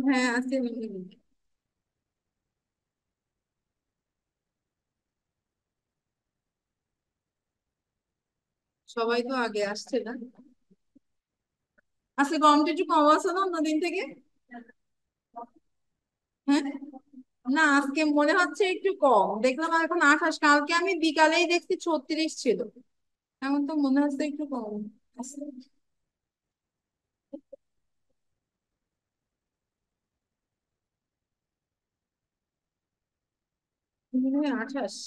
হ্যাঁ আছে। সবাই তো আগে আসছে না? আজকে গরমটা একটু কম আছে না অন্যদিন থেকে? হ্যাঁ। না আজকে মনে হচ্ছে একটু কম দেখলাম, আর এখন 28, কালকে আমি বিকালেই দেখছি 36 ছিল। এখন তো মনে হচ্ছে একটু কম আছে। 28।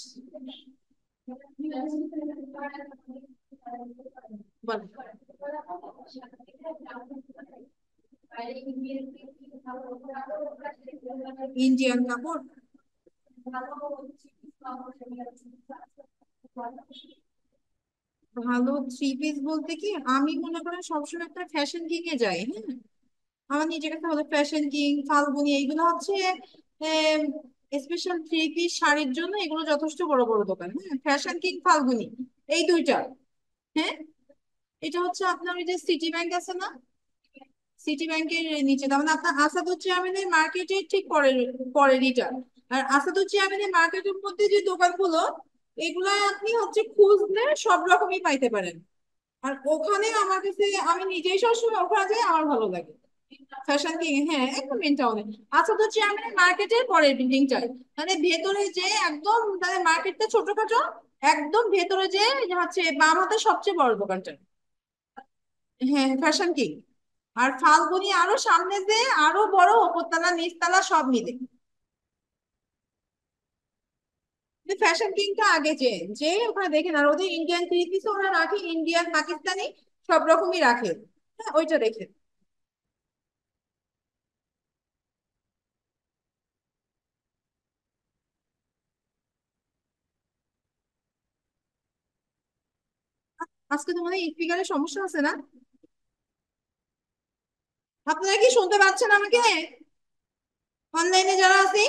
বল। ইন্ডিয়ান কাপড়। ভালো থ্রি পিস বলতে কি, আমি মনে করেন সবসময় একটা ফ্যাশন কিং এ যাই। হ্যাঁ, আমার নিজের কাছে হলো ফ্যাশন কিং, ফাল্গুনি, এইগুলো হচ্ছে স্পেশাল থ্রি পিস শাড়ির জন্য এগুলো যথেষ্ট বড় বড় দোকান। হ্যাঁ, ফ্যাশন কিং, ফাল্গুনি, এই দুইটা। হ্যাঁ, এটা হচ্ছে আপনার ওই যে সিটি ব্যাংক আছে না, সিটি ব্যাংকের নিচে, তার মানে আপনার আসাদুজ্জামানের মার্কেটের ঠিক পরে, পরের এটা। আর আসাদুজ্জামানের মার্কেটের মধ্যে যে দোকানগুলো, এগুলা আপনি হচ্ছে খুঁজলে সব রকমই পাইতে পারেন। আর ওখানে আমার কাছে, আমি নিজেই সবসময় ওখানে যাই, আমার ভালো লাগে। ফ্যাশন কিং, হ্যাঁ একদম মেন টাউনে। আচ্ছা তো চেয়ারম্যানের মার্কেটের পরের বিল্ডিংটাই, মানে ভেতরে যে একদম, মানে মার্কেটটা ছোটখাটো, একদম ভেতরে যে হচ্ছে বাম হাতের সবচেয়ে বড় দোকানটা। হ্যাঁ ফ্যাশন কিং। আর ফাল্গুনি আরো সামনে যে আরো বড়, উপরতলা নিচতলা সব মিলে। ফ্যাশন কিংটা আগে যে, যে ওখানে দেখেন, আর ওদের ইন্ডিয়ান থ্রি পিস ওরা রাখে, ইন্ডিয়ান পাকিস্তানি সব রকমই রাখে। হ্যাঁ ওইটা দেখেন। আজকে তো মনে হয় স্পিকারের সমস্যা আছে না? আপনারা কি শুনতে পাচ্ছেন আমাকে, অনলাইনে যারা আছে?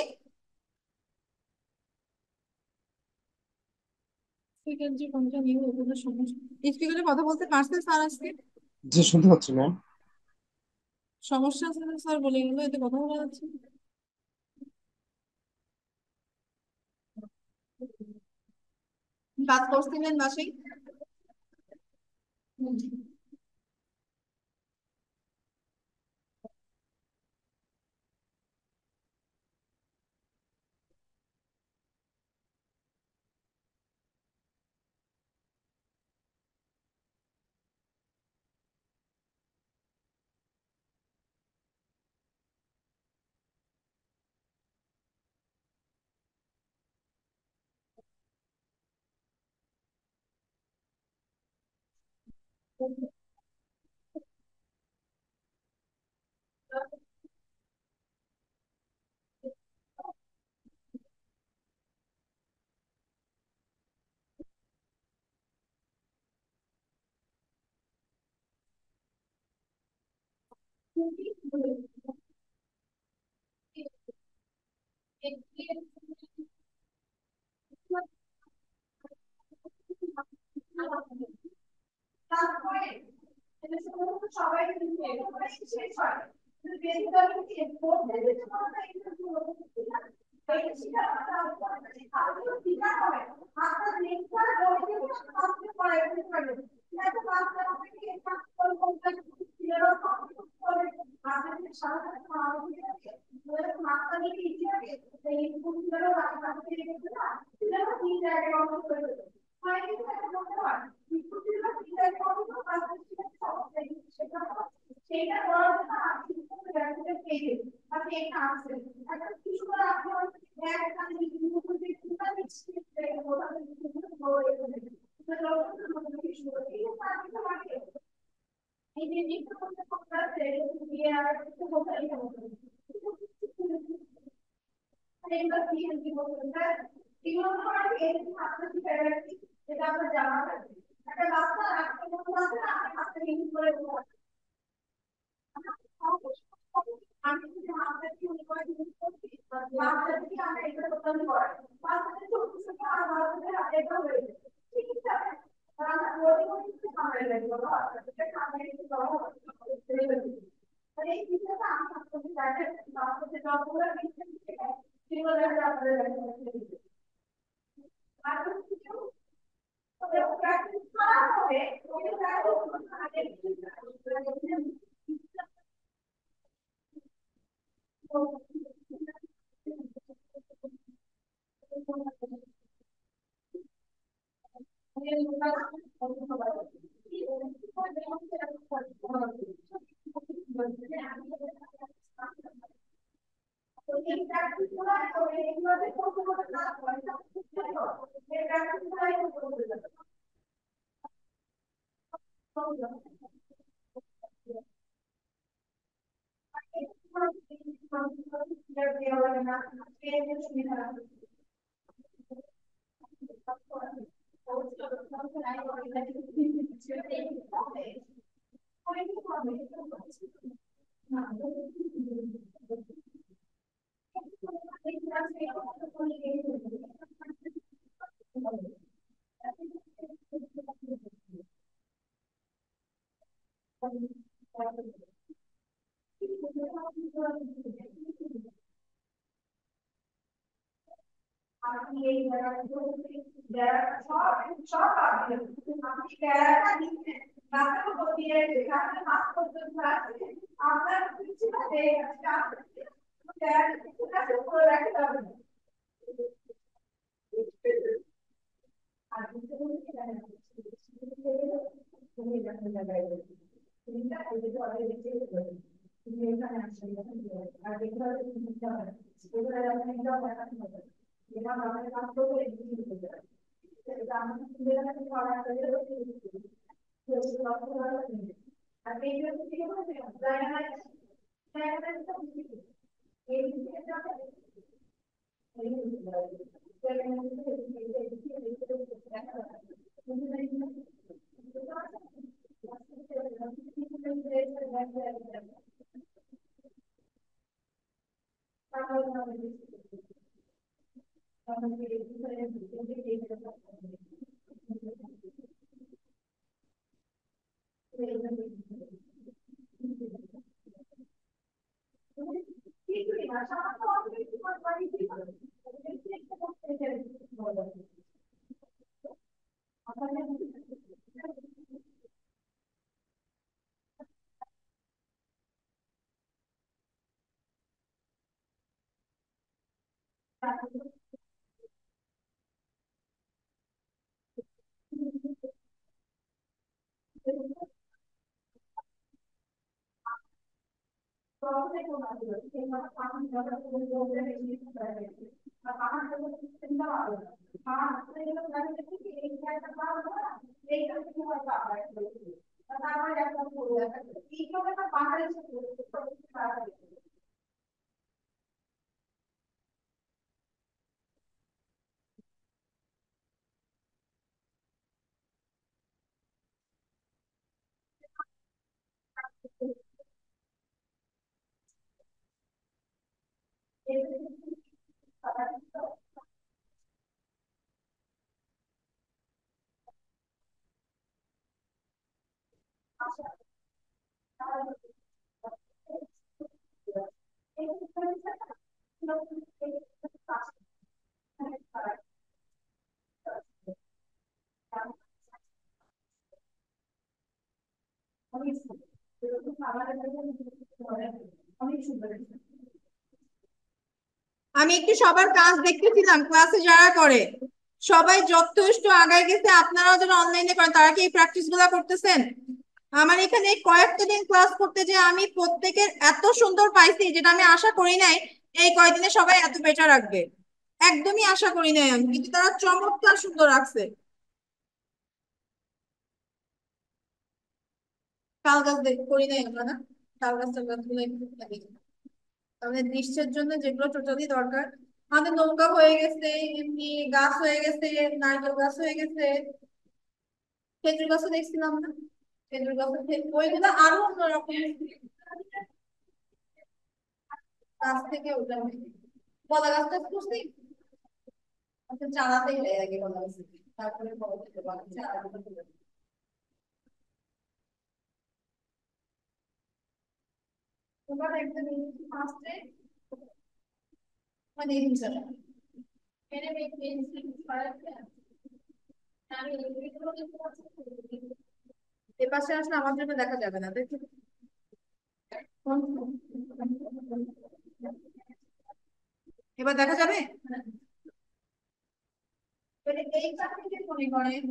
স্পিকার যে কোনটা নিয়ে ওগুলো সমস্যা, স্পিকারে কথা বলতে পারছেন স্যার আজকে? জি শুনতে পাচ্ছি ম্যাম। সমস্যা আছে না স্যার বলে গেলো, এতে কথা বলা যাচ্ছে না। কাজ করছিলেন বাসায়? আমি একটু সবার কাজ দেখতেছিলাম ক্লাসে যারা করে সবাই যথেষ্ট আগায় গেছে। আপনারাও যারা অনলাইনে করেন তারা কি এই প্র্যাকটিস গুলা করতেছেন? আমার এখানে কয়েকটা দিন ক্লাস করতে যে আমি প্রত্যেকের এত সুন্দর পাইছি যেটা আমি আশা করি নাই এই কয়দিনে সবাই এত বেটার রাখবে। একদমই আশা করি নাই আমি, কিন্তু তারা চমৎকার সুন্দর রাখছে। তাল গাছ দেখ করি নাই আমরা না, তাল গাছ টাল গাছ গুলো একটু লাগে। তাহলে দৃশ্যের জন্য যেগুলো টোটালি দরকার আমাদের নৌকা হয়ে গেছে, এমনি গাছ হয়ে গেছে, নারকেল গাছ হয়ে গেছে, খেজুর গাছও দেখছিলাম না, খেজুর গাছের ওইগুলো আরো অন্যরকম গাছ থেকে ওটা হয়েছে। কলা গাছটা খুঁজছি, আচ্ছা চারাতেই দেয় আগে কলা গাছ থেকে, তারপরে বড় থেকে বাড়ছে আর তোমার একটা ফার্স্টে মানে এই জিনিসটা এপাশে আসলে আমার জন্য দেখা যাবে না, দেখি। এবার দেখা যাবে। তাহলে এই চাকরিকে মনে করেন।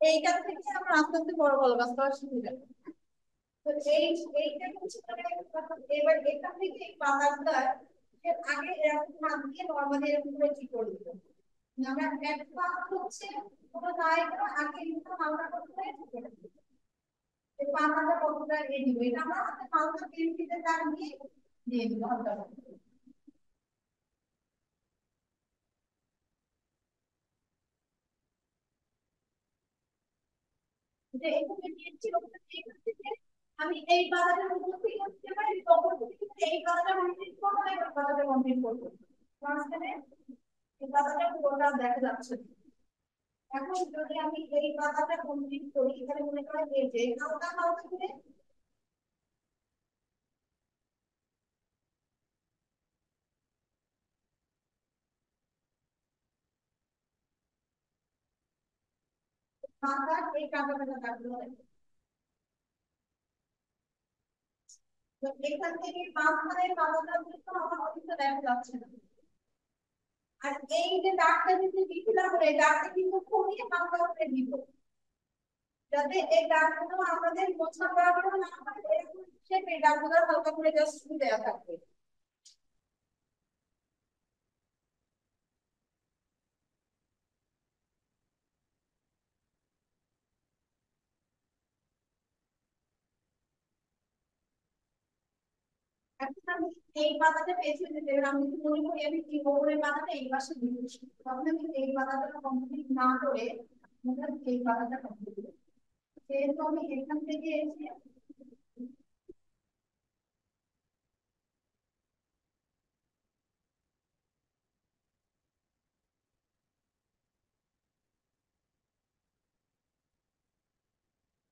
এইটা থেকে আমরা আস্তে আস্তে বড় বড় কাজ করা শিখে যাবো। তো এইটা হচ্ছে মানে এবার এখান থেকে এই পাতাটা আগে এরকম হাত দিয়ে নর্মালি এরকম করে ঠিক করে দিতে হবে। আমরা এক পা হচ্ছে কোনো নাই কোনো আগে কিন্তু হালকা করে ঠিক করে দিতে হবে। এই পাতাটা কতটা এই দিবে এটা আমরা হাতে হালকা পেন দিতে দাগ দিয়ে দিয়ে দিব হালকা করে। যে এখানে দিয়েছি ওখানে এখান থেকে আমি এই পাতাটার উপর থেকে করতে পারি তখন এই পাতাটা কমপ্লিট করবো এই পাতাটা কমপ্লিট করবো মাঝখানে এই পাতাটা পুরোটা দেখা যাচ্ছে না। এখন যদি আমি এই পাতাটা কমপ্লিট করি এখানে মনে করেন এই যে হালকা হালকা করে পাতা এই কাঁটাটা কাটতে হবে। তো এখান থেকে মাঝখানে পাতাটা কিন্তু আমার অফিসে দেখা যাচ্ছে না। আর এই যে দাগটা যদি দিছিলাম এই দাগটা কিন্তু কমিয়ে হালকা করে দিব যাতে এই দাগগুলো আমাদের মোছা বরাবর না হয় এরকম শেপে দাগগুলো হালকা করে জাস্ট দেওয়া থাকবে। এখন আমি এই পাতাটা পেছনে দিতে আমি যদি মনে করি আমি কি ওপরের পাতাটা এই পাশে দিচ্ছি তখন আমি এই পাতাটা কমপ্লিট না করে মনে হয় এই পাতাটা কমপ্লিট করি। যেহেতু আমি এখান থেকে এসে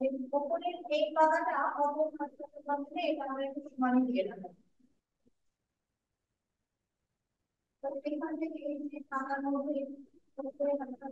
এই ওপরের এই পাতাটা অপর পাতাটার মধ্যে এটা আমরা একটু সমান দিয়ে দেবো। তো এখান থেকে এই যে পাতার মধ্যে উপরে পাতাটা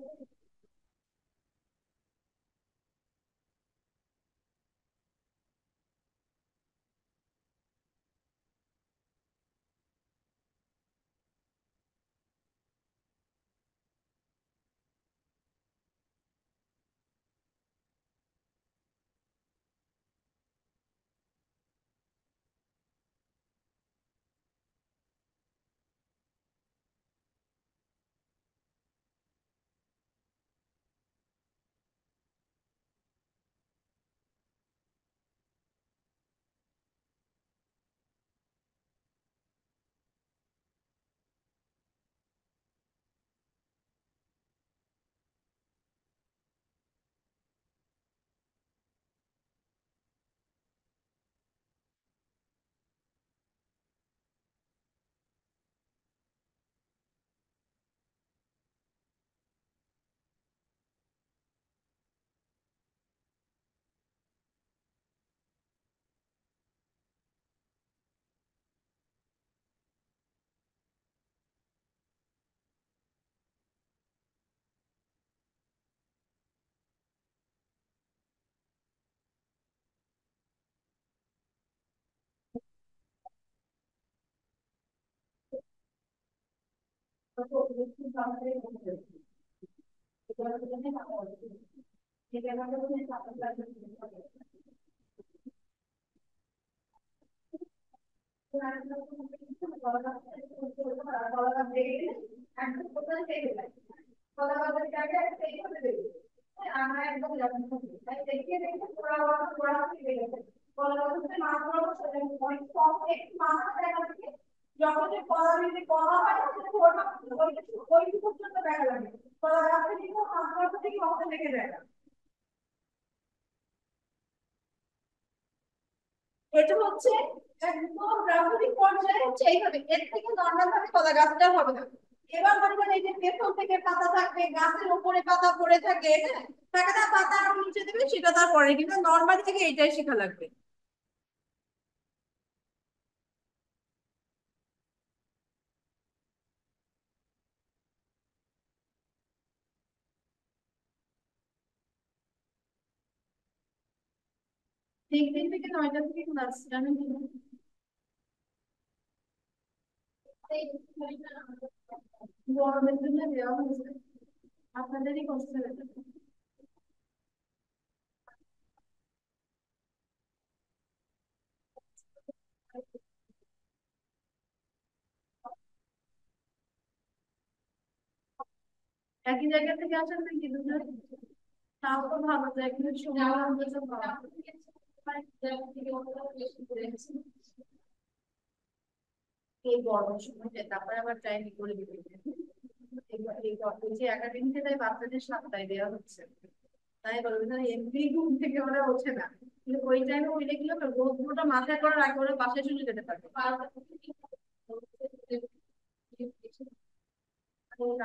যখন কলা যদি কলা হয় ওই পর্যন্ত দেখা লাগে কলা গাছটা কিন্তু মাত্র থেকে কত থেকে যায় না। এটা হচ্ছে একদম প্রাথমিক পর্যায়ে হচ্ছে এইভাবে, এর থেকে নর্মাল ভাবে কলা গাছটা হবে না। এবার মনে করেন এই যে পেছন থেকে পাতা থাকবে, গাছের উপরে পাতা পড়ে থাকে, হ্যাঁ থাকে না, পাতা আরো নিচে দেবে সেটা তারপরে, কিন্তু নর্মাল থেকে এটাই শেখা লাগবে। তিন দিন থেকে 9টা থেকে ক্লাস জানেন কি না? গরমের জন্য দেওয়া হয়েছে, আপনাদেরই কষ্ট হয়েছে। একই জায়গা থেকে আসেন নাকি দুজন? তাও তো ভালো যায়, কিন্তু সময় আমরা তো এই গরমের সময়টা তারপরে আবার টাইম করে দিবে। এই যে একাডেমিতে তাই বাচ্চাদের সাপ্তাহে দেওয়া হচ্ছে, তাই বলবো না এমনি ঘুম থেকে ওরা ওঠে না, কিন্তু ওই টাইমে ওইটা কি হবে, রোদটা মাথায় করার আগে ওরা বাসায় চলে যেতে পারবে।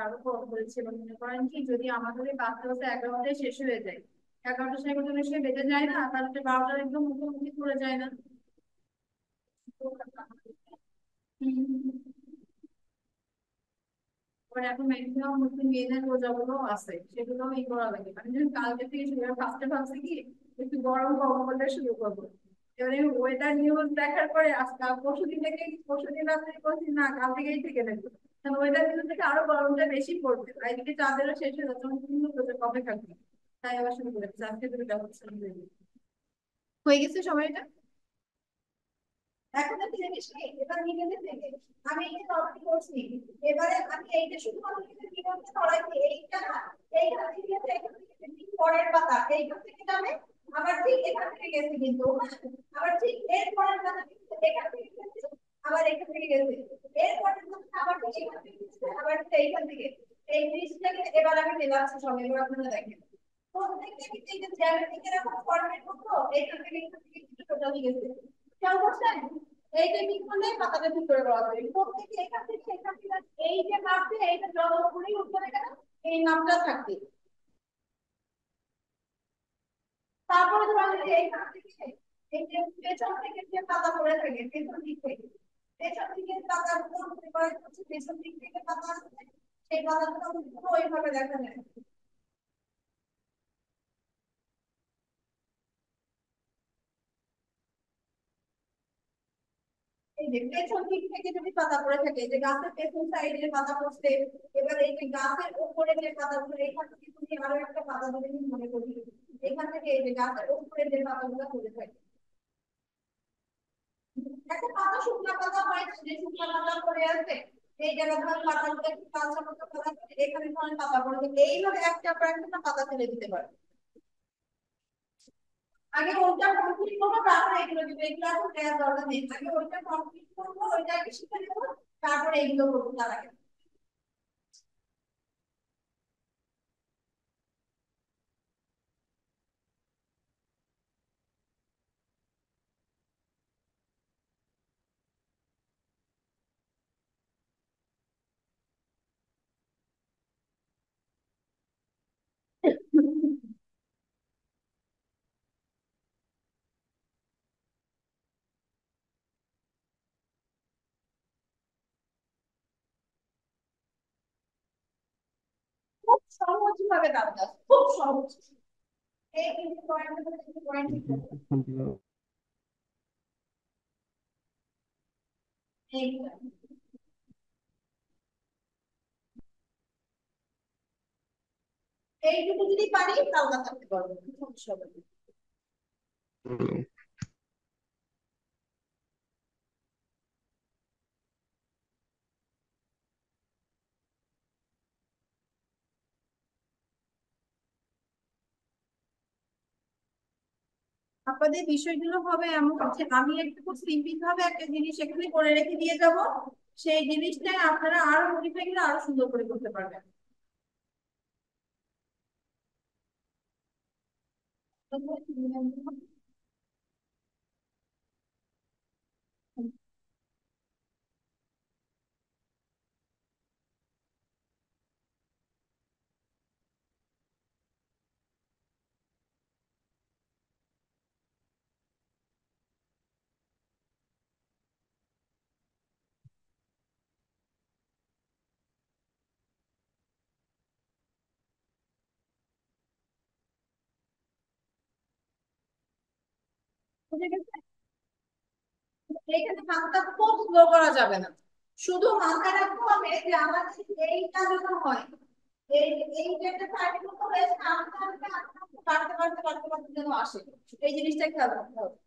আরো বলছে মনে করেন কি, যদি আমাদের এই 5টা 11টায় শেষ হয়ে যায়, 11টার সময় মতো সে বেঁধে যায় না, তাহলে 12টার একদম মুখোমুখি করে যায় না। এবার এখন ম্যাক্সিমাম মুসলিম মেয়েদের রোজাগুলো আছে, সেগুলো ই করা লাগে, মানে যেমন কালকে থেকে শুরু ফার্স্টে ভাবছি কি একটু গরম গরম করলে শুরু করবো। এবারে ওয়েদার নিউজ দেখার পরে আজকে পরশুদিন থেকে, পরশুদিন রাত্রে করছি না কাল থেকেই থেকে দেবো, কারণ ওয়েদার নিউজ থেকে আরো গরমটা বেশি পড়বে, আর এদিকে চাঁদেরও শেষ হয়ে যাচ্ছে, আমার কিন্তু কবে থাকবে। তাই আবার শুরু করেছে আজকে দুটো হচ্ছে হয়ে গেছে সময়টা। এখন একটা জিনিস কি, এবার নিজেদের থেকে আমি এই যে তরকারি করছি, এবারে আমি এইটা শুধুমাত্র কিন্তু কি বলতে ছড়াইছি, এইটা না, এইখান থেকে গেছে, এখান থেকে ঠিক পরের পাতা এইখান থেকে যাবে, আবার ঠিক এখান থেকে গেছে কিন্তু, আবার ঠিক এর পরের পাতা কিন্তু এখান থেকে গেছে, আবার এখান থেকে গেছে, এর পরের পাতা আবার ঠিক এখান থেকে গেছে, আবার ঠিক এইখান থেকে। এই জিনিসটাকে এবার আমি মেলাচ্ছি সব, এবার আপনারা দেখেন প্রত্যেকটা কিন্তু এই যে জ্যামিতিক এরকম ফরম্যাট করতো, এইখান থেকে এখান থেকে কিন্তু টোটালি গেছে, খেয়াল করছেন? এইটা ঠিক করলে পাতাটা ঠিক করে দেওয়া যাবে, প্রত্যেকে এখান থেকে এখান থেকে এই যে মাপে এইটা জল উপরেই উপরে গেল, এই মাপটা থাকবে। তারপরে ধরেন যে এইখান থেকে এই যে পেছন থেকে যে পাতা পড়ে থাকে পেছন দিক থেকে, পেছন দিকে পাতাগুলো মনে করেন হচ্ছে পেছন দিক থেকে পাতা আসছে, সেই পাতাগুলো পুরো ওইভাবে দেখা যায়। এই যে পেছন দিক থেকে যদি পাতা পড়ে থাকে, যে গাছের পেছন সাইডে পাতা পড়ছে, এবার এই যে গাছের উপরে যে পাতাগুলো, এইখান থেকে তুমি আরো একটা পাতা ধরে মনে করি, এখান থেকে এই যে গাছের উপরে যে পাতাগুলো পড়ে থাকে, একটা পাতা শুকনা পাতা হয় না, যে শুকনা পাতা পড়ে আছে, এই জায়গা ধর পাতাগুলো একটু কাঁচা মতো করা আছে, এখানে ধরেন পাতা পড়ে থাকে, এইভাবে একটা পর একটা পাতা ফেলে দিতে পারে। আগে ওইটা কমপ্লিট করবো, তারপরে এগুলো দিবে, এগুলো এখন দেওয়ার দরকার নেই, আগে ওইটা কমপ্লিট করবো, ওইটাকে শিখে নেবো, তারপরে এগুলো করবো তার আগে। খুব সহজ ভাবে কাজ, খুব সহজ। এই কিন্তু পয়েন্ট এইটুকু যদি পারি তাহলে থাকতে পারবো, সমস্যা হবে না। হুম। আপনাদের বিষয়গুলো হবে এমন যে আমি একটু খুব সিম্পল ভাবে একটা জিনিস এখানে করে রেখে দিয়ে যাব, সেই জিনিসটাই আপনারা আরো মডিফাই করে আরো সুন্দর করে করতে পারবেন। বুঝে গেছে? এখানে হাতটা খুব স্লো করা যাবে না, শুধু মাথায় রাখতে হবে যে আমাদের এইটা যেন হয়, এই এই যে একটা সাইড মতো হয়েছে, আস্তে আস্তে আস্তে আস্তে বাড়তে বাড়তে বাড়তে বাড়তে যেন আসে, এই জিনিসটা খেয়াল রাখতে হবে।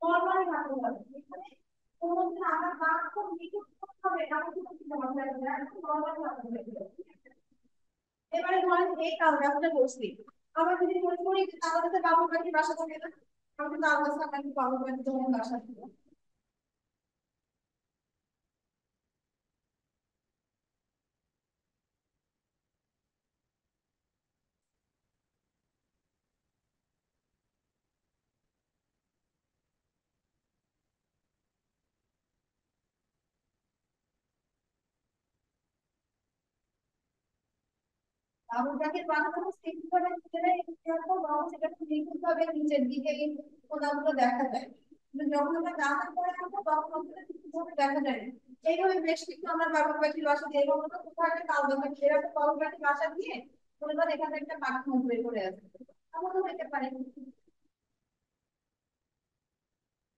নরমালি রাখতে হবে, এখানে কোনো দিন আমার দাঁত খুব নিখুঁত হবে এমন কোনো কিছু মাথায় রাখবে না, নরমালি রাখতে হবে। এবারে ধরেন এই কাল গাছটা বসছি, আবার যদি মনে করি যে আমাদের তো বাবুর পাখির বাসা থাকে না, আমি কিন্তু আল্লাহ সামনে বাবুর পাখির জন্য বাসা ছিল। বাবুর পাখির বাসাটা সিম্পল ভাবে গেলে এরকম সেটা নিখুঁত ভাবে নিচের দিকে কোনাগুলো দেখা যায়, কিন্তু যখন আমরা গাছের পরে থাকবো তখন ওগুলো ঠিকভাবে দেখা যায় না। এইভাবে বেশ কিছু আমরা বাবুর পাখির বাসা দিয়ে এবং ওটা কোথাও একটা কাল দেখা এরকম বাবুর পাখির বাসা দিয়ে মনে করেন এখানে একটা পাখি মুখ বের করে আছে, এমনও হইতে পারে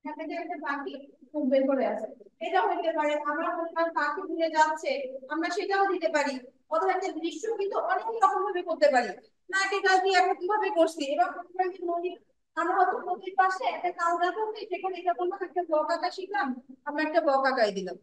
এখান থেকে একটা পাখি মুখ বের করে আছে, এটা হইতে পারে। আমরা মনে করেন পাখি ঘুরে যাচ্ছে, আমরা সেটাও দিতে পারি। অথবা একটা দৃশ্য কিন্তু অনেক রকম ভাবে করতে পারি, নারকেল গাছ দিয়ে আমরা কিভাবে করছি, এবার নদী, আমরা হয়তো নদীর পাশে একটা তাল গাছ আছে, সেখানে এটা বললাম একটা বক আঁকা শিখলাম, আমরা একটা বক আঁকাই দিলাম,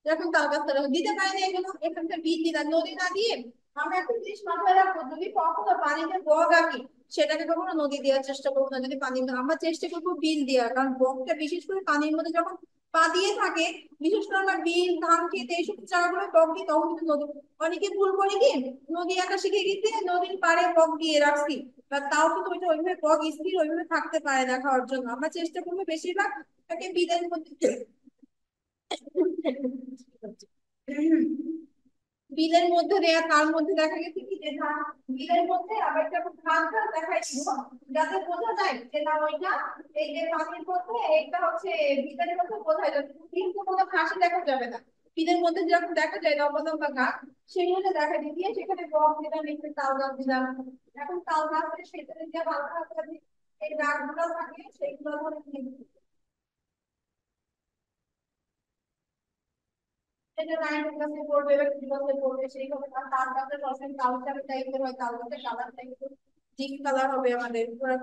যখন তাল গাছ দিতে পারি না, এগুলো এখানকার বীজ দিলাম নদী না দিয়ে। আমরা একটা জিনিস মাথায় রাখবো, যদি কখনো পানিতে বক আঁকি সেটাকে কখনো নদী দেওয়ার চেষ্টা করবো না, যদি পানি আমরা চেষ্টা করবো বিল দেওয়ার, কারণ বকটা বিশেষ করে পানির মধ্যে যখন পা দিয়ে থাকে, বিশেষ করে আমরা বিল ধান খেতে এইসব চারাগুলো বক দিই, তখন কিন্তু নদী, অনেকে ভুল করে কি নদী আঁকা শিখে গেছে নদীর পাড়ে বক দিয়ে রাখছি, বা তাও কিন্তু ওইটা ওইভাবে বক স্থির ওইভাবে থাকতে পারে না, খাওয়ার জন্য আমরা চেষ্টা করবো বেশিরভাগ তাকে বিলের মধ্যে বিলের মধ্যে দেয়া, তার মধ্যে দেখা গেছে কি যে না, বিলের মধ্যে আবার একটা খাল খাল দেখাইছিল, যাতে বোঝা যায় যে না ওইটা এই যে পানির মধ্যে এটা হচ্ছে বিলের মধ্যে বোঝা যায়, কিন্তু কোনো ঘাসে দেখা যাবে না। বিলের মধ্যে যখন দেখা যায় লম্বা লম্বা ঘাস, সেগুলো দেখা দিয়ে সেখানে গম দিলাম, একটু তাল গাছ দিলাম। এখন তাল গাছের সেখানে যে হালকা হালকা যে এই দাগগুলো থাকে সেগুলো ধরে দিয়ে দিই। সেটা নাইন ক্লাসে পড়বে বা থ্রি ক্লাসে পড়বে সেইভাবে, আর তার গাছের রসের কালার টাইপের হয়, তাল গাছের কালারটা একটু ডিপ কালার হবে আমাদের পুরো।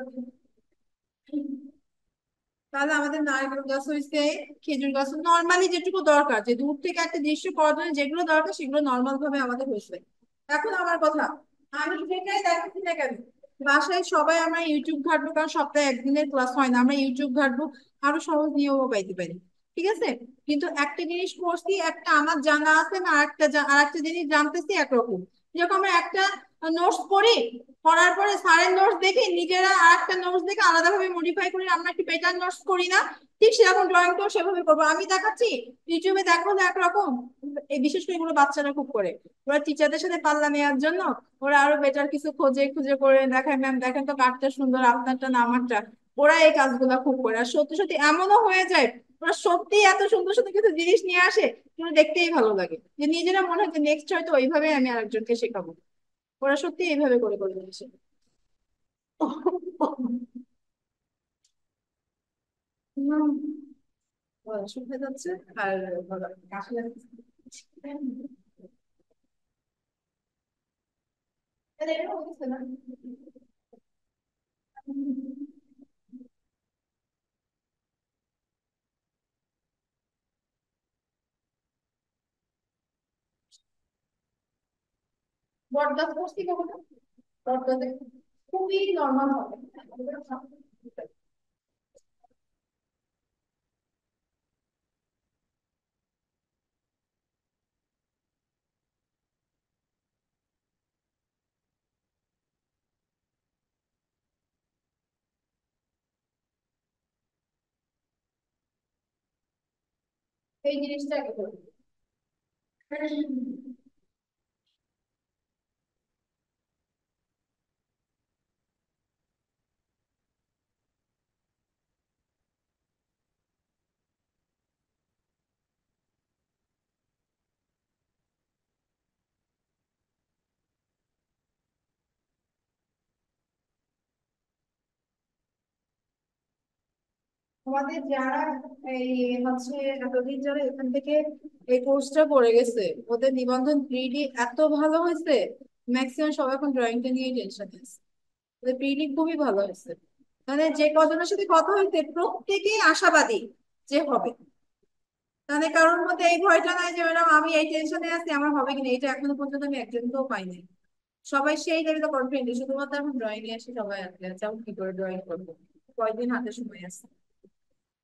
তাহলে আমাদের নারকেল গাছ হয়েছে, খেজুর গাছ নর্মালি যেটুকু দরকার, যে দূর থেকে একটা দৃশ্য করার জন্য যেগুলো দরকার সেগুলো নর্মাল ভাবে আমাদের হয়েছে। এখন আমার কথা, আমি যেটাই দেখাচ্ছি না কেন, বাসায় সবাই আমরা ইউটিউব ঘাটবো, কারণ সপ্তাহে একদিনের ক্লাস হয় না, আমরা ইউটিউব ঘাটবো, আরো সহজ নিয়মও পাইতে পারি। ঠিক আছে, কিন্তু একটা জিনিস করছি, একটা আমার জানা আছে না, আর একটা জিনিস জানতেছি একরকম। যেরকম আমরা একটা নোটস করি, করার পরে স্যারের নোটস দেখে নিজেরা আর একটা নোটস দেখে আলাদাভাবে মডিফাই করি, আমরা একটু বেটার নোটস করি না? ঠিক সেরকম ড্রয়িংটাও সেভাবে করবো। আমি দেখাচ্ছি, ইউটিউবে দেখো একরকম, এই বিশেষ করে এগুলো বাচ্চারা খুব করে, ওরা টিচারদের সাথে পাল্লা নেওয়ার জন্য ওরা আরো বেটার কিছু খোঁজে খুঁজে করে দেখায়, ম্যাম দেখেন তো কার্ডটা সুন্দর, আপনারটা না আমারটা। ওরা এই কাজগুলা খুব করে, আর সত্যি সত্যি এমনও হয়ে যায় ওরা সত্যি এত সুন্দর সুন্দর কিছু জিনিস নিয়ে আসে, কিন্তু দেখতেই ভালো লাগে, যে নিজেরা মনে হয় যে নেক্সট হয়তো ওইভাবে আমি আরেকজনকে শেখাবো। ওরা সত্যি এইভাবে করে করে দিচ্ছে। হুম, শুনতে যাচ্ছে, আর কাশি লাগছে। তাহলে এরকম হচ্ছে না। বটগাছ করছি কখনো? বটগাছে খুবই নর্মাল হবে। এই জিনিসটা আগে করবো। আমাদের যারা এই হচ্ছে এতদিন যারা এখান থেকে এই কোর্সটা করে গেছে, ওদের নিবন্ধন 3D এত ভালো হয়েছে, ম্যাক্সিমাম সবাই এখন ড্রয়িংটা নিয়ে টেনশন আছে। ওদের 3D খুবই ভালো হয়েছে, মানে যে কজনের সাথে কথা হয়েছে প্রত্যেকেই আশাবাদী যে হবে। মানে কারোর মধ্যে এই ভয়টা নাই যে ম্যাডাম আমি এই টেনশনে আছি আমার হবে কিনা, এটা এখনো পর্যন্ত আমি একজনকেও পাইনি। সবাই সেই লেভেলে কনফিডেন্ট, শুধুমাত্র এখন ড্রয়িং এ এসে সবাই আটকে আছে, আমি কি করে ড্রয়িং করবো, কয়দিন হাতে সময় আছে।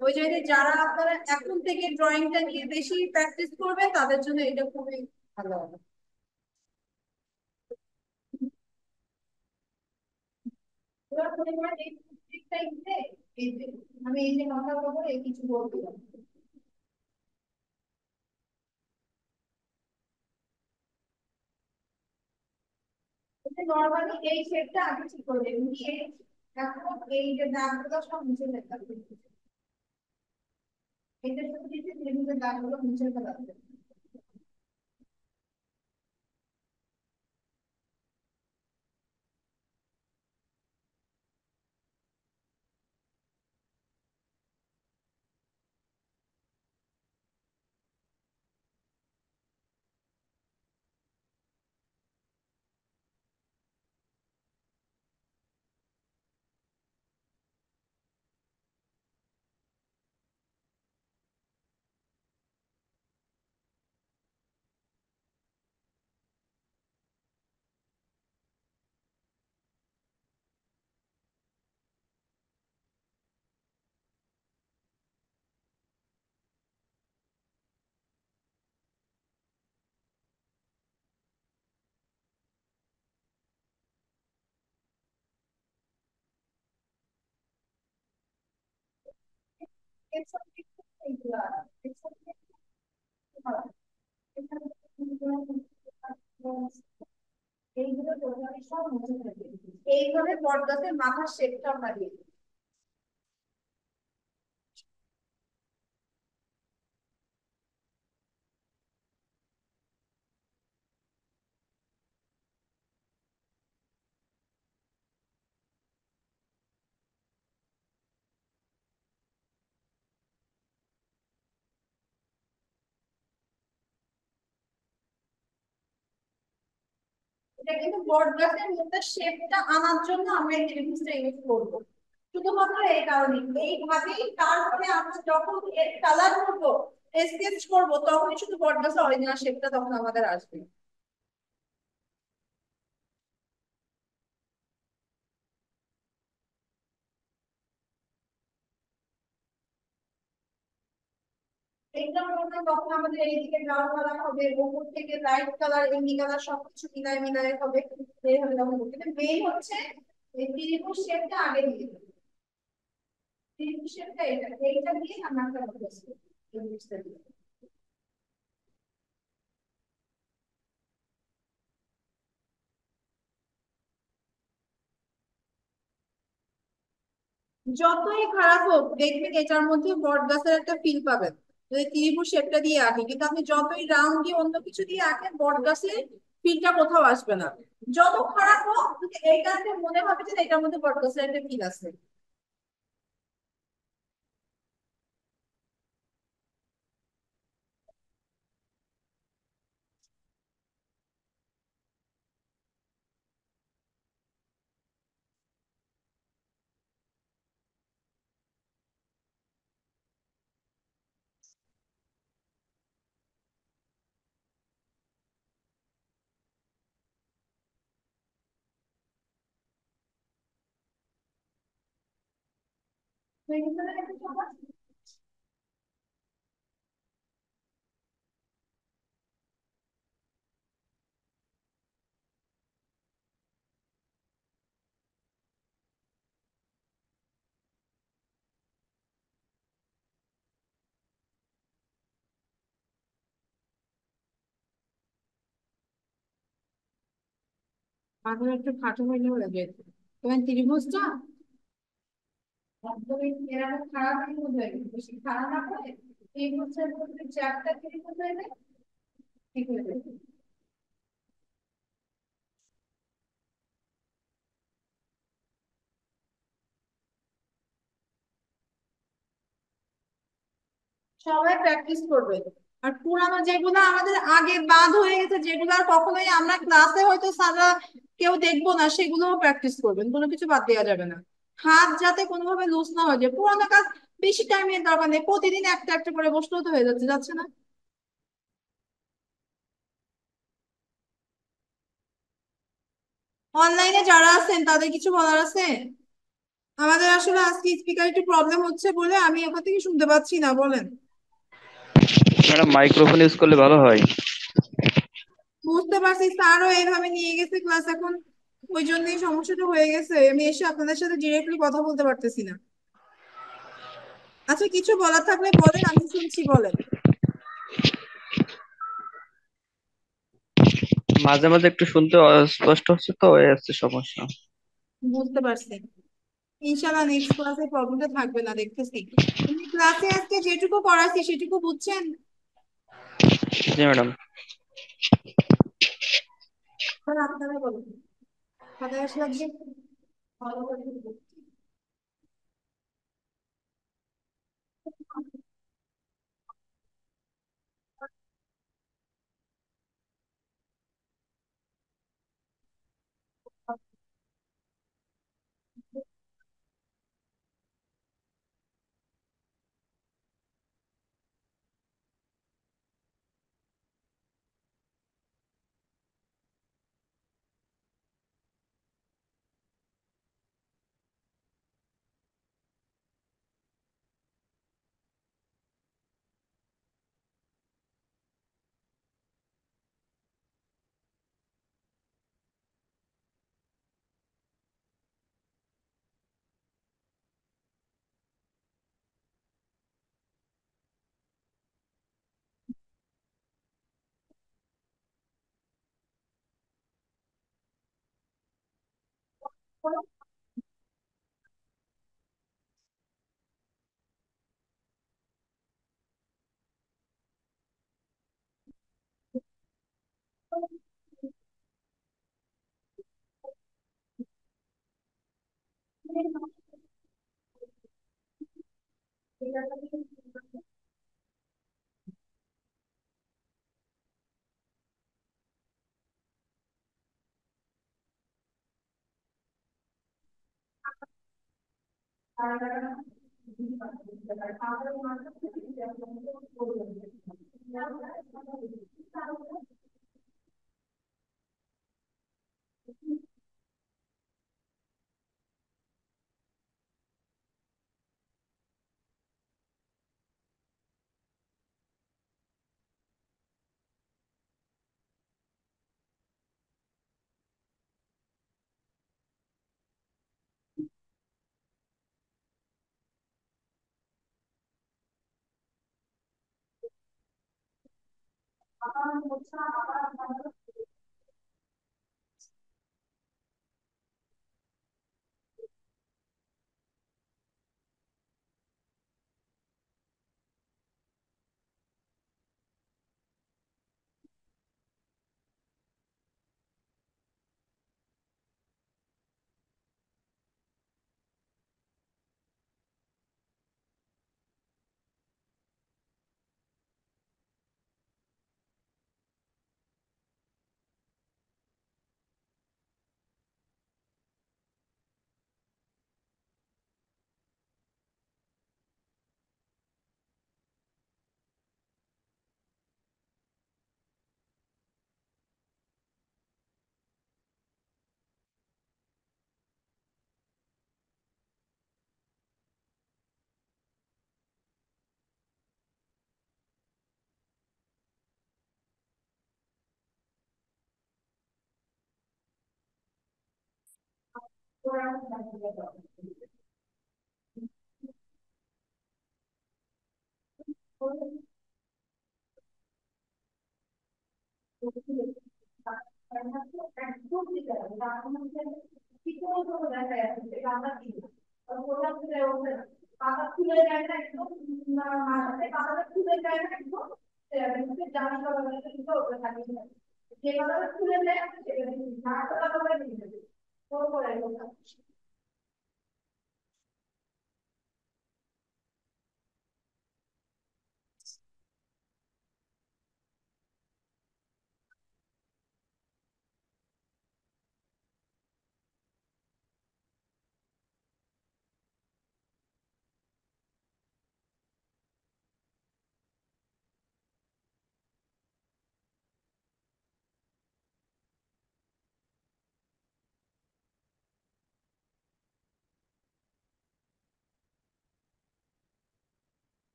ওই জন্য যারা আপনারা এখন থেকে ড্রয়িংটা নিয়ে বেশি প্র্যাকটিস করবেন তাদের জন্য এটা খুবই ভালো হবে। ওরা মনে করেন এই প্রত্যেকটা ইতে, এই যে আমি এই যে মাথার উপরে এই কিছু বলছিলাম, নর্মালি এই শেপটা আগে ঠিক করে দেবেন, নিয়ে এখন এই যে দাগগুলো সব মুছে ফেলতে হবে। এটা শুধু দিচ্ছে ত্রিভুজের দাগগুলো মুছে ফেলা হবে। এসব কিছু এইগুলা, এসব কিছু ভালো। এইগুলো টোটালি সব মুছে ফেলবে। এইভাবে বট গাছের মাথার শেপটা আমরা দিই। এটা কিন্তু বট গাছের মধ্যে শেপটা আনার জন্য আমরা এই ত্রিভুজটা ইউজ করবো, শুধুমাত্র এই কারণে। এইভাবেই তারপরে আমরা যখন এর কালার করবো, স্কেচ করবো, তখনই শুধু বট গাছের অরিজিনাল শেপটা তখন আমাদের আসবে। এটা মনে হয় তখন আমাদের এইদিকে ব্রাউন কালার হবে, উপর থেকে লাইট কালার, এমনি কালার সবকিছু মিলায় মিলায় হবে। এইভাবে তখন হবে। কিন্তু মেইন হচ্ছে এই ত্রিভুজ শেপটা আগে দিয়ে দেবো। ত্রিভুজ শেপটা এটা, এইটা দিয়ে আমরা একটা করতেছি। ত্রিভুজটা দিয়ে যতই খারাপ হোক দেখবেন এটার মধ্যে বট গাছের একটা ফিল পাবেন যদি ত্রিভুজ শেপটা দিয়ে আঁকি। কিন্তু আপনি যতই রাউন্ড দিয়ে অন্য কিছু দিয়ে আঁকেন, বট গাছের ফিলটা কোথাও আসবে না। যত খারাপ হোক কিন্তু এইটাতে মনে হবে যে এটার মধ্যে বট গাছের একটা ফিল আছে। তো এগুলো একটা সহজ। মাথার একটু খাটো হইলে হয়ে যেত। তোমার ত্রিভুজটা একদমই এরকম খারাপ ত্রিভুজ হয়ে গেছে, বেশি খারাপ না করে ত্রিভুজের মধ্যে চারটা ত্রিভুজ হয়ে যায়, ঠিক হয়ে যাবে। সবাই প্র্যাকটিস করবে। আর পুরানো যেগুলো আমাদের আগে বাদ হয়ে গেছে, যেগুলো আর কখনোই আমরা ক্লাসে হয়তো সারা কেউ দেখবো না, সেগুলোও প্র্যাকটিস করবেন, কোনো কিছু বাদ দেওয়া যাবে না। হাত যাতে কোনোভাবে লুজ না হয়ে যায়। পুরানো কাজ বেশি টাইমের দরকার নেই, প্রতিদিন একটা একটা করে বসলেও তো হয়ে যাচ্ছে, যাচ্ছে না? অনলাইনে যারা আছেন তাদের কিছু বলার আছে? আমাদের আসলে আজকে স্পিকার একটু প্রবলেম হচ্ছে বলে আমি ওখান থেকে শুনতে পাচ্ছি না, বলেন। ম্যাডাম মাইক্রোফোন ইউজ করলে ভালো হয়। বুঝতে পারছি, স্যারও এইভাবে নিয়ে গেছে ক্লাস এখন, ওই জন্যই সমস্যাটা হয়ে গেছে। আমি এসে আপনাদের সাথে ডিরেক্টলি কথা বলতে পারতেছি না। আচ্ছা, কিছু বলার থাকলে বলেন, আমি শুনছি, বলেন। মাঝে মাঝে একটু শুনতে অস্পষ্ট হচ্ছে, তো এই হচ্ছে সমস্যা। বুঝতে পারছি। ইনশাল্লাহ নেক্সট ক্লাসে প্রবলেমটা থাকবে না, দেখতেছি। তুমি ক্লাসে আজকে যেটুকু পড়াচ্ছি সেটুকু বুঝছেন? জি ম্যাডাম। তাহলে আপনারা বলুন, খাতায় আসলে আজকে ভালো করে বুঝছি।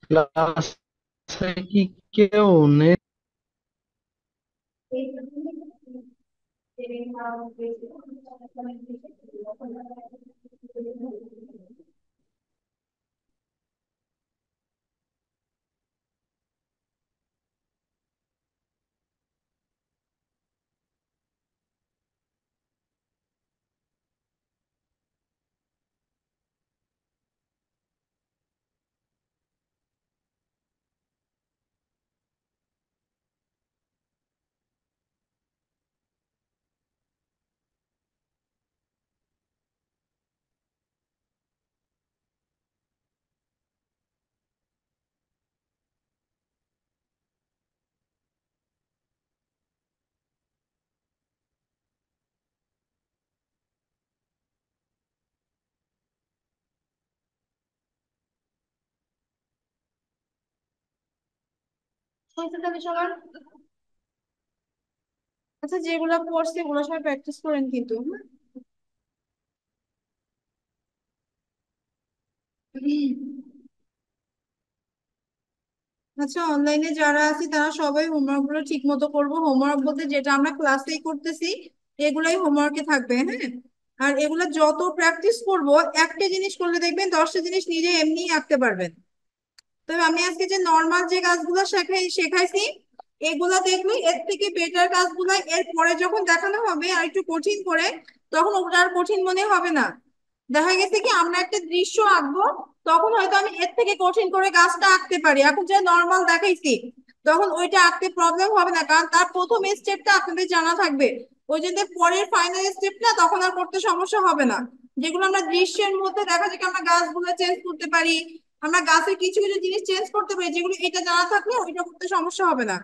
ক্লাসে কি কেউ নেই? হয়েছে তাহলে সবার? আচ্ছা, যেগুলো পড়ছে এগুলো সবাই প্র্যাকটিস করেন কিন্তু, হ্যাঁ? আচ্ছা, অনলাইনে যারা আছে তারা সবাই হোমওয়ার্ক গুলো ঠিক মতো করবো। হোমওয়ার্ক বলতে যেটা আমরা ক্লাসেই করতেছি এগুলাই হোমওয়ার্কে থাকবে, হ্যাঁ? আর এগুলা যত প্র্যাকটিস করব, একটা জিনিস করলে দেখবেন 10টা জিনিস নিজে এমনি আঁকতে পারবেন। তবে আমি আজকে যে নর্মাল যে কাজগুলো শেখাইছি এগুলা দেখলে এর থেকে বেটার কাজগুলা এর পরে যখন দেখানো হবে আর একটু কঠিন করে, তখন ওটা আর কঠিন মনে হবে না। দেখা গেছে কি আমরা একটা দৃশ্য আঁকবো, তখন হয়তো আমি এর থেকে কঠিন করে কাজটা আঁকতে পারি। এখন যে নর্মাল দেখাইছি তখন ওইটা আঁকতে প্রবলেম হবে না, কারণ তার প্রথম স্টেপটা আপনাদের জানা থাকবে। ওই যে পরের ফাইনাল স্টেপটা তখন আর করতে সমস্যা হবে না। যেগুলো আমরা দৃশ্যের মধ্যে দেখা যায় কি আমরা গাছগুলো চেঞ্জ করতে পারি, আমরা গাছের কিছু কিছু জিনিস চেঞ্জ করতে পারি, যেগুলো এটা জানা থাকলে ওইটা করতে সমস্যা হবে না।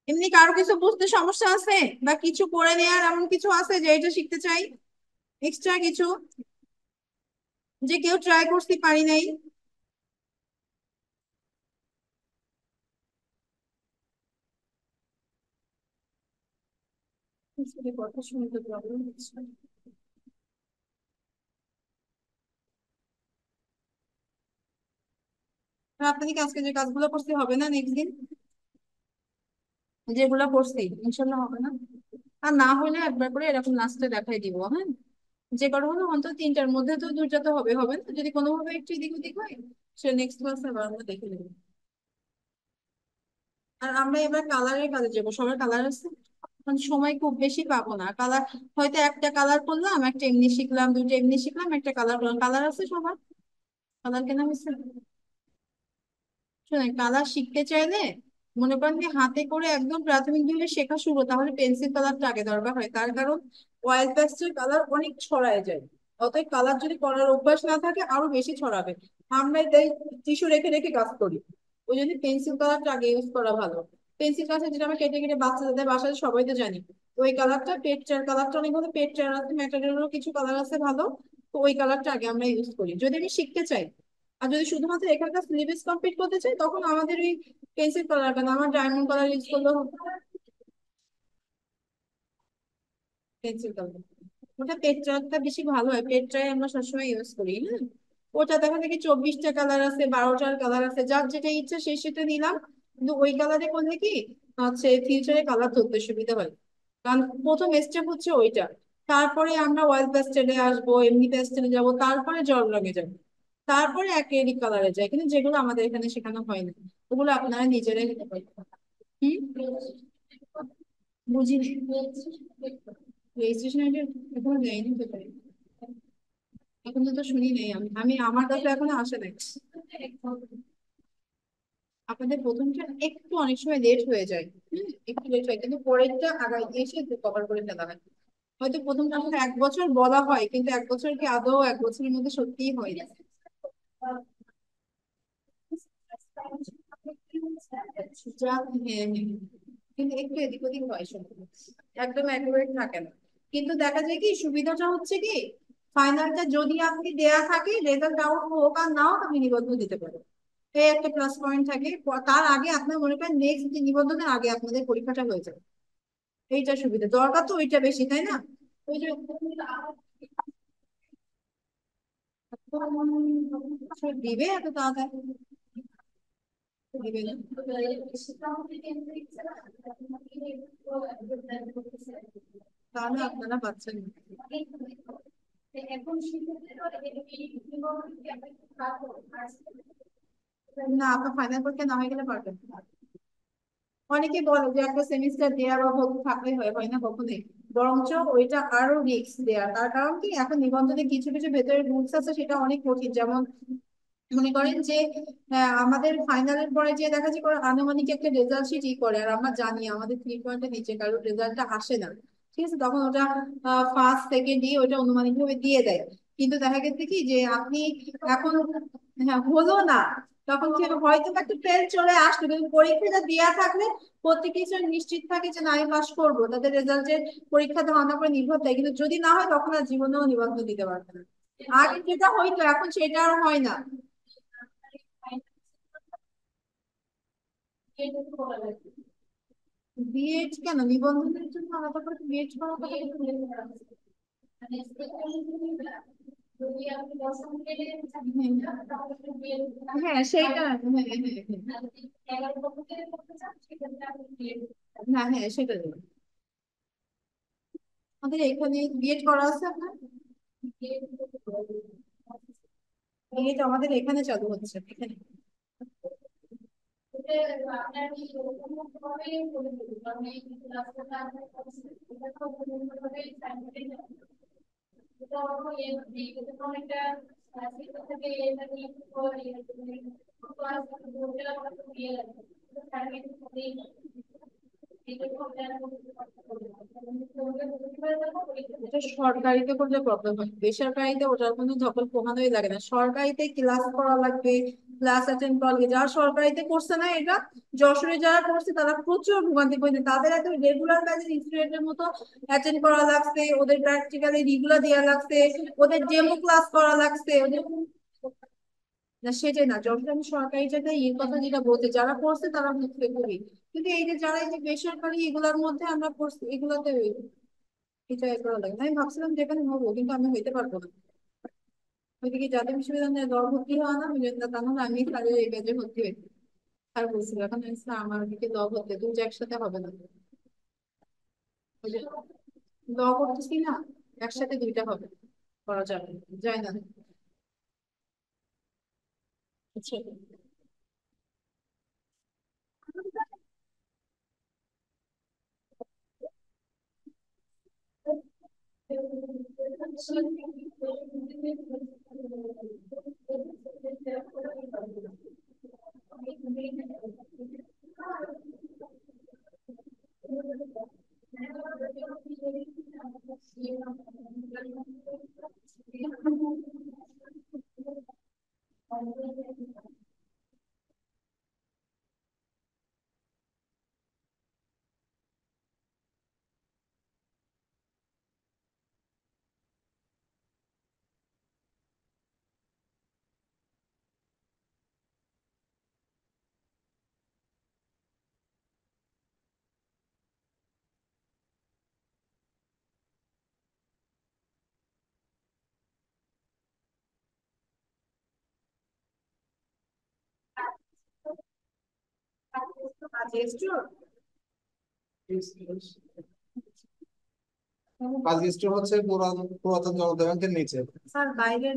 এমনি কারো কিছু বুঝতে সমস্যা আছে, বা কিছু করে নেওয়ার এমন কিছু আছে যে এটা শিখতে চাই, এক্সট্রা কিছু, যে কেউ ট্রাই করতে পারি নাই? আসলে কথা শুনতে প্রবলেম হচ্ছে। আর আপনাদের আজকে যে কাজগুলো করতে হবে না নেক্সট দিন? যেগুলো করছি ইনশাল্লাহ হবে না? আর না হলে একবার করে এরকম লাস্টে দেখাই দিব, হ্যাঁ? যে কারো হলো অন্তত তিনটার মধ্যে তো দুইটা তো হবে, হবে না? যদি কোনোভাবে একটু এদিক ওদিক হয় সে নেক্সট ক্লাসে আবার আমরা দেখে নেবো। আর আমরা এবার কালারের কাজে যাবো, সবার কালার আছে? মানে সময় খুব বেশি পাবো না কালার। হয়তো একটা কালার করলাম, একটা এমনি শিখলাম, দুইটা এমনি শিখলাম, একটা কালার করলাম। কালার আছে সবার? কালার কেনা হয়েছে? শোনেন, কালার শিখতে চাইলে মনে করেন যে হাতে করে একদম প্রাথমিক ভাবে শেখা শুরু, তাহলে পেন্সিল কালারটা আগে দরকার হয়। তার কারণ অয়েল পেস্টেল কালার অনেক ছড়ায় যায়। অতএব কালার যদি করার অভ্যাস না থাকে আরো বেশি ছড়াবে। আমরা তাই টিস্যু রেখে রেখে কাজ করি। ওই জন্য পেন্সিল কালারটা আগে ইউজ করা ভালো। পেন্সিল কালার যেটা আমরা কেটে কেটে বাচ্চাদের বাসায় সবাই তো জানি। ওই কালারটা পেট্রার কালারটা অনেক ভালো, পেট্রার আছে, ম্যাটারেরও কিছু কালার আছে ভালো। তো ওই কালারটা আগে আমরা ইউজ করি যদি আমি শিখতে চাই। আর যদি শুধুমাত্র এখানকার সিলেবাস কমপ্লিট করতে চাই তখন আমাদের ওই পেন্সিল কালার কেন, আমার ডায়মন্ড কালার ইউজ করলেও পেন্সিল কালার। ওটা পেট্রাটা বেশি ভালো হয়, পেট্রাই আমরা সবসময় ইউজ করি, হ্যাঁ? ওটা দেখা যায় কি 24টা কালার আছে, 12টার কালার আছে, যার যেটা ইচ্ছা সে সেটা নিলাম। কিন্তু ওই কালারে করলে কি হচ্ছে ফিউচারে কালার ধরতে সুবিধা হয়। কারণ প্রথম স্টেপ হচ্ছে ওইটা। তারপরে আমরা অয়েল প্যাস্টেলে আসবো, এমনি প্যাস্টেলে যাব, তারপরে জল রঙে যাবো, তারপরে অ্যাক্রিলিক কালারে যায়। কিন্তু যেগুলো আমাদের এখানে শেখানো হয় না ওগুলো আপনারা নিজেরাই নিতে পারেন। হম, বুঝিনি। রেজিস্ট্রেশন এখনো দেয়নি তো তাই। এখন তো শুনি নাই, আমি আমি আমার কাছে এখনো আসে নাই। আপনাদের প্রথমটা একটু অনেক সময় লেট হয়ে যায়, একটু লেট হয়, কিন্তু পরেরটা আগায় এসে কভার করে ফেলা হয়। হয়তো প্রথমটা আমাকে 1 বছর বলা হয়, কিন্তু 1 বছর কি আদৌ 1 বছরের মধ্যে সত্যিই হয় না। হ্যাঁ, হ্যাঁ। কিন্তু একটু এদিক ওদিক হয় শুধু, একদম একুরেট থাকে না। কিন্তু দেখা যায় কি সুবিধাটা হচ্ছে কি, ফাইনালটা যদি আপনি দেয়া থাকে, রেজাল্ট আউট হোক আর নাও আপনি নিবন্ধন দিতে পারেন। এই একটা প্লাস পয়েন্ট থাকে। তার আগে আপনার মনে করেন নেক্সট যে নিবন্ধনের আগে আপনাদের পরীক্ষাটা হয়ে যাবে। এইটা সুবিধা, দরকার তো ওইটা বেশি, তাই না? ওই যে দিবে এত তাড়াতাড়ি, দিবে না। তাহলে আপনারা পাচ্ছেন না। না, আপনার ফাইনাল পরীক্ষা না হয়ে গেলে পারবেন না। অনেকে বলে যে একটা সেমিস্টার দেওয়া বা ভর্তি থাকলে হয়, হয় না কখনোই। বরঞ্চ ওইটা আরো রিস্ক দেওয়া, তার কারণ কি এখন নিবন্ধনে কিছু কিছু ভেতরে রুলস আছে, সেটা অনেক কঠিন। যেমন মনে করেন যে আমাদের ফাইনালের পরে যে দেখা যায় করে আনুমানিক একটা রেজাল্ট শিট করে, আর আমরা জানি আমাদের 3 পয়েন্টের নিচে কারোর রেজাল্টটা আসে না। ঠিক আছে, তখন ওটা ফার্স্ট সেকেন্ড দিয়ে ওটা অনুমানিক ভাবে দিয়ে দেয়। কিন্তু দেখা গেছে কি যে আপনি এখন, হ্যাঁ হলো না, তখন কি হবে, হয়তো বা একটা ফেল চলে আসলো, কিন্তু পরীক্ষাটা দেওয়া থাকলে প্রত্যেকে নিশ্চিত থাকে যে না আমি পাস করবো, তাদের রেজাল্টের পরীক্ষা ধারণার উপর নির্ভর থাকে। কিন্তু যদি না হয় তখন আর জীবনেও নিবন্ধন দিতে পারবে না। আগে যেটা হয়তো এখন সেটা আর হয় না। বিএড কেন, নিবন্ধনের জন্য আলাদা করে বিএড করা কথা বলতে? হ্যাঁ সেইটা, হ্যাঁ হ্যাঁ হ্যাঁ, হ্যাঁ সেটা দেবো। আমাদের এখানে বিএড করা আছে আপনার? বিএড আমাদের এখানে চালু হচ্ছে এখানে। এটা সরকারিতে করলে প্রবলেম হয়, বেসরকারিতে ওটার কোনো ধকল পোহানোই লাগে না। সরকারিতে ক্লাস করা লাগবে, ক্লাস অ্যাটেন্ড করা লাগবে। যারা সরকারিতে করছে না এটা, যশোরে যারা করছে তারা প্রচুর ভোগান্তি পড়ছে। তাদের এত রেগুলার ব্যাচের স্টুডেন্টের মতো অ্যাটেন্ড করা লাগছে, ওদের প্র্যাকটিক্যালি রিগুলার দেওয়া লাগছে, ওদের ডেমো ক্লাস করা লাগছে ওদের। না সেটাই না, যখন আমি সরকারি জায়গায় এর কথা যেটা বলতে, যারা করছে তারা বুঝতে করি। কিন্তু এই যে যারা এই যে বেসরকারি এগুলোর মধ্যে আমরা করছি এগুলোতে এটা করা লাগে না। আমি ভাবছিলাম যেখানে হবো, কিন্তু আমি হইতে পারবো না। ওইদিকে জাতীয় বিশ্ববিদ্যালয়ে দল ভর্তি হওয়া না মিলেন, তা নাহলে আমি তাদের এই ব্যাচে ভর্তি হই। আর বলছিল এখন আমার ওদিকে ল হতে দুটো একসাথে হবে না। ওই যে ল করতেছি না, একসাথে দুইটা হবে, করা যাবে না, যায় না। আচ্ছা। কাজী স্টোর হচ্ছে পুরাতন জনতা ব্যাংকের নিচে। স্যার বাইরের